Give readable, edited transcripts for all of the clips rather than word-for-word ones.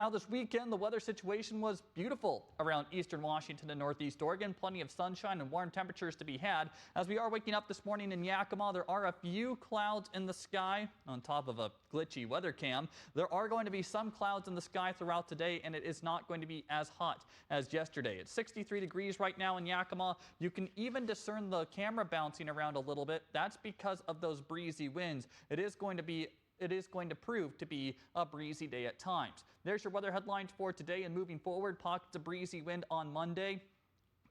Now this weekend, the weather situation was beautiful around eastern Washington and northeast Oregon. Plenty of sunshine and warm temperatures to be had. As we are waking up this morning in Yakima, there are a few clouds in the sky on top of a glitchy weather cam. There are going to be some clouds in the sky throughout today, and it is not going to be as hot as yesterday. It's 63 degrees right now in Yakima. You can even discern the camera bouncing around a little bit. That's because of those breezy winds. It is going to prove to be a breezy day at times. There's your weather headlines for today, and moving forward, pockets of breezy wind on Monday.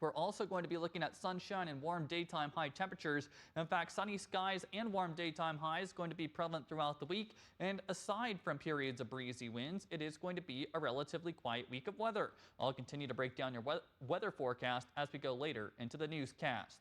We're also going to be looking at sunshine and warm daytime high temperatures. In fact, sunny skies and warm daytime highs going to be prevalent throughout the week. And aside from periods of breezy winds, it is going to be a relatively quiet week of weather. I'll continue to break down your weather forecast as we go later into the newscast.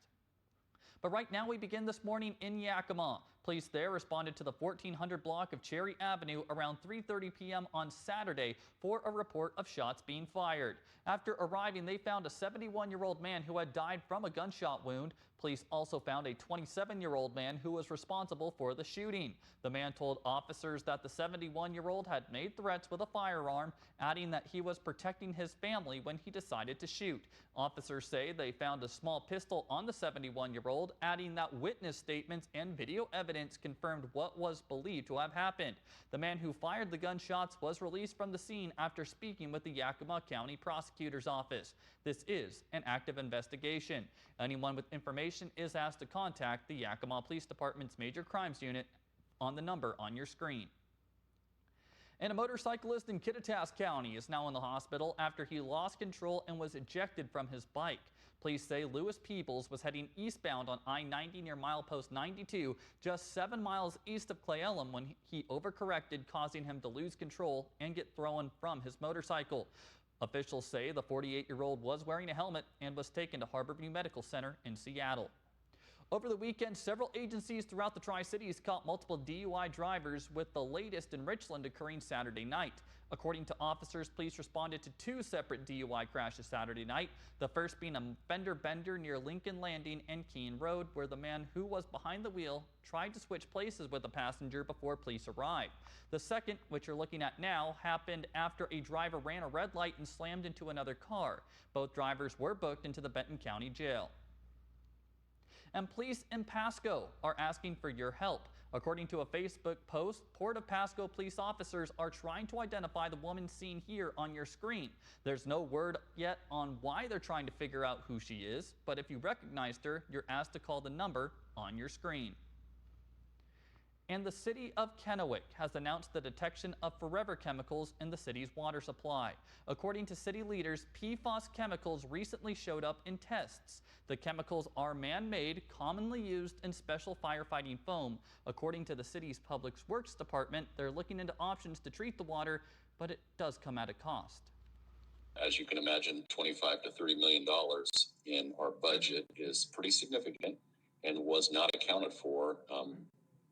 But right now we begin this morning in Yakima. Police there responded to the 1400 block of Cherry Avenue around 3:30 p.m. on Saturday for a report of shots being fired. After arriving, they found a 71-year-old man who had died from a gunshot wound. Police also found a 27-year-old man who was responsible for the shooting. The man told officers that the 71-year-old had made threats with a firearm, adding that he was protecting his family when he decided to shoot. Officers say they found a small pistol on the 71-year-old, adding that witness statements and video evidence confirmed what was believed to have happened. The man who fired the gunshots was released from the scene after speaking with the Yakima County Prosecutor's Office. This is an active investigation. Anyone with information is asked to contact the Yakima Police Department's Major Crimes Unit on the number on your screen. And a motorcyclist in Kittitas County is now in the hospital after he lost control and was ejected from his bike. Police say Lewis Peebles was heading eastbound on I-90 near milepost 92, just 7 miles east of Clay Elum, when he overcorrected, causing him to lose control and get thrown from his motorcycle. Officials say the 48-year-old was wearing a helmet and was taken to Harborview Medical Center in Seattle. Over the weekend, several agencies throughout the Tri-Cities caught multiple DUI drivers, with the latest in Richland occurring Saturday night. According to officers, police responded to 2 separate DUI crashes Saturday night, the first being a fender bender near Lincoln Landing and Keene Road, where the man who was behind the wheel tried to switch places with a passenger before police arrived. The second, which you're looking at now, happened after a driver ran a red light and slammed into another car. Both drivers were booked into the Benton County Jail. And police in Pasco are asking for your help. According to a Facebook post, Port of Pasco police officers are trying to identify the woman seen here on your screen. There's no word yet on why they're trying to figure out who she is, but if you recognized her, you're asked to call the number on your screen. And the city of Kennewick has announced the detection of forever chemicals in the city's water supply. According to city leaders, PFAS chemicals recently showed up in tests. The chemicals are man-made, commonly used in special firefighting foam. According to the city's Public Works Department, they're looking into options to treat the water, but it does come at a cost. As you can imagine, $25 to $30 million in our budget is pretty significant and was not accounted for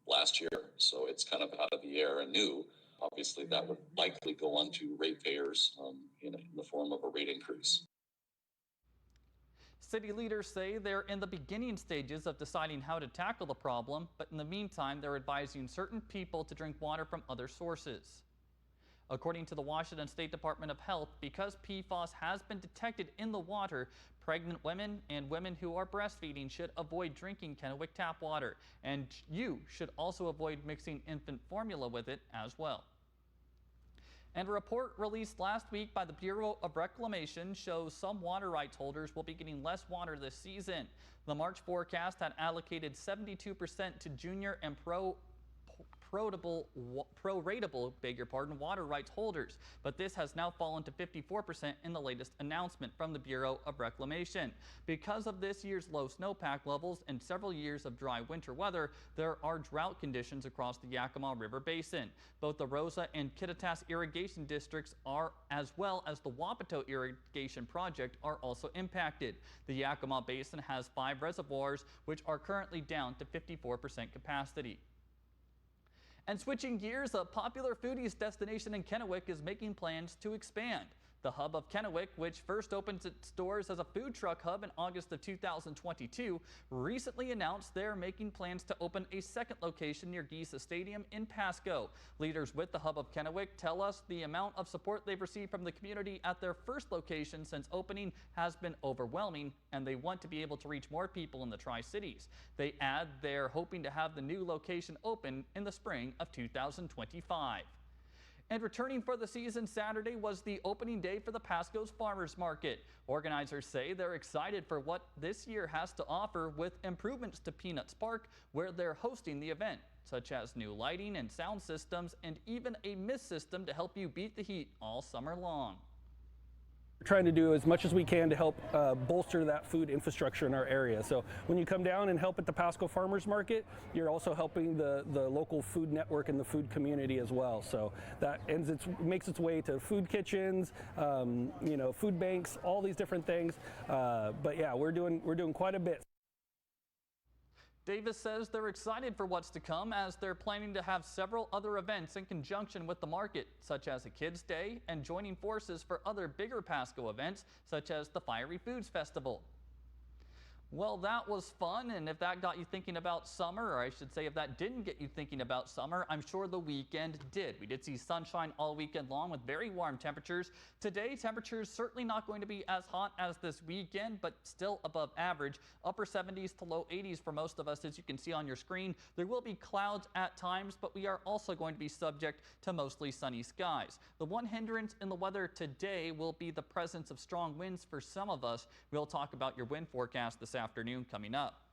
last year, so it's kind of out of the air and new. Obviously, that would likely go on to ratepayers in the form of a rate increase. City leaders say they're in the beginning stages of deciding how to tackle the problem, but in the meantime, they're advising certain people to drink water from other sources. According to the Washington State Department of Health, because PFAS has been detected in the water, pregnant women and women who are breastfeeding should avoid drinking Kennewick tap water. And you should also avoid mixing infant formula with it as well. And a report released last week by the Bureau of Reclamation shows some water rights holders will be getting less water this season. The March forecast had allocated 72% to junior and proratable water rights holders, but this has now fallen to 54% in the latest announcement from the Bureau of Reclamation. Because of this year's low snowpack levels and several years of dry winter weather, there are drought conditions across the Yakima River Basin. Both the Rosa and Kittitas irrigation districts as well as the Wapato irrigation project are also impacted. The Yakima Basin has 5 reservoirs which are currently down to 54% capacity. And switching gears, a popular foodies destination in Kennewick is making plans to expand. The hub of Kennewick, which first opened its doors as a food truck hub in August of 2022, recently announced they're making plans to open a second location near Giza Stadium in Pasco. Leaders with the hub of Kennewick tell us the amount of support they've received from the community at their first location since opening has been overwhelming, and they want to be able to reach more people in the Tri-Cities. They add they're hoping to have the new location open in the spring of 2025. And returning for the season Saturday was the opening day for the Pasco's Farmers Market. Organizers say they're excited for what this year has to offer with improvements to Peanuts Park, where they're hosting the event, such as new lighting and sound systems and even a mist system to help you beat the heat all summer long. We're trying to do as much as we can to help bolster that food infrastructure in our area. So when you come down and help at the Pasco Farmers Market, you're also helping the local food network and the food community as well. So that makes its way to food kitchens, food banks, all these different things. But yeah, we're doing quite a bit. Davis says they're excited for what's to come as they're planning to have several other events in conjunction with the market, such as a Kids Day and joining forces for other bigger Pasco events, such as the Fiery Foods Festival. Well, that was fun, and if that got you thinking about summer, or I should say if that didn't get you thinking about summer, I'm sure the weekend did. We did see sunshine all weekend long with very warm temperatures. Today, temperatures certainly not going to be as hot as this weekend, but still above average. Upper 70s to low 80s for most of us, as you can see on your screen. There will be clouds at times, but we are also going to be subject to mostly sunny skies. The one hindrance in the weather today will be the presence of strong winds for some of us. We'll talk about your wind forecast this afternoon coming up.